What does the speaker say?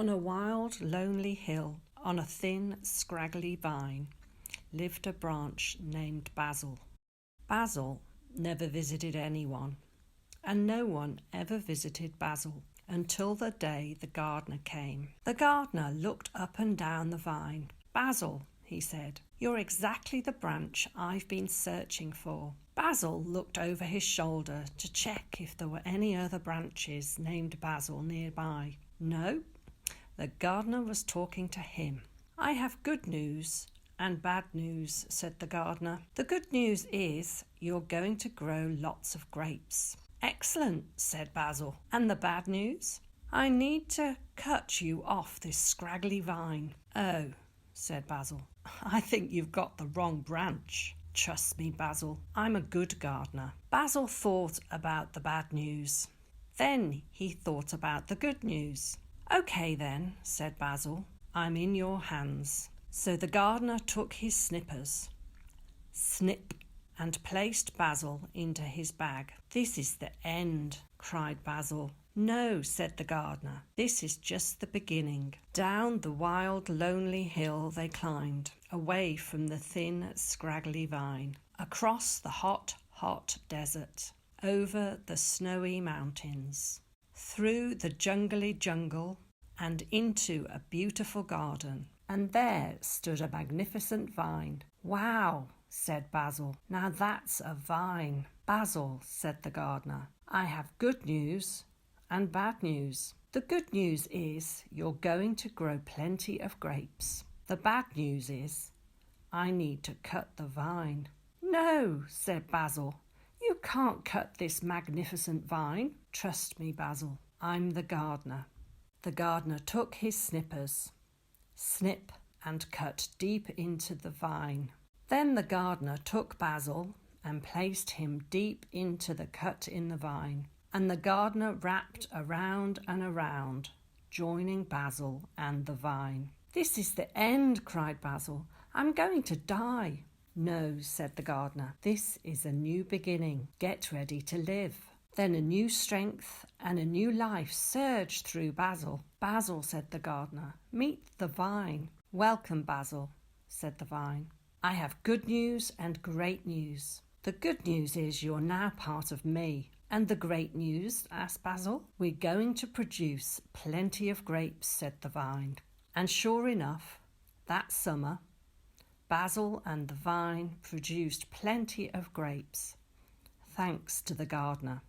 On a wild, lonely hill, on a thin, scraggly vine, lived a branch named Basil. Basil never visited anyone, and no one ever visited Basil until the day the gardener came. The gardener looked up and down the vine. "Basil," he said, "you're exactly the branch I've been searching for." Basil looked over his shoulder to check if there were any other branches named Basil nearby. No, the gardener was talking to him. "I have good news and bad news," said the gardener. "The good news is you're going to grow lots of grapes." "Excellent," said Basil. "And the bad news?" "I need to cut you off this scraggly vine." "Oh," said Basil, "I think you've got the wrong branch." "Trust me, Basil, I'm a good gardener." Basil thought about the bad news. Then he thought about the good news. "Okay then," said Basil, "I'm in your hands." So the gardener took his snippers, snip, and placed Basil into his bag. "This is the end," cried Basil. "No," said the gardener, "this is just the beginning." Down the wild, lonely hill they climbed, away from the thin, scraggly vine, across the hot, hot desert, over the snowy mountains, through the jungly jungle, and into a beautiful garden. And there stood a magnificent vine. "Wow," said Basil, "now that's a vine." "Basil," said the gardener, "I have good news and bad news. The good news is you're going to grow plenty of grapes. The bad news is I need to cut the vine." "No," said Basil, "you can't cut this magnificent vine." "Trust me, Basil, I'm the gardener." The gardener took his snippers, snip, and cut deep into the vine. Then the gardener took Basil and placed him deep into the cut in the vine. And the gardener wrapped around and around, joining Basil and the vine. "This is the end," cried Basil. "I'm going to die." "No," said the gardener, "this is a new beginning. Get ready to live." Then a new strength and a new life surged through Basil. "Basil," said the gardener, "meet the vine." "Welcome, Basil," said the vine. "I have good news and great news. The good news is you're now part of me." "And the great news?" asked Basil. "We're going to produce plenty of grapes," said the vine. And sure enough, that summer, Basil and the vine produced plenty of grapes, thanks to the gardener.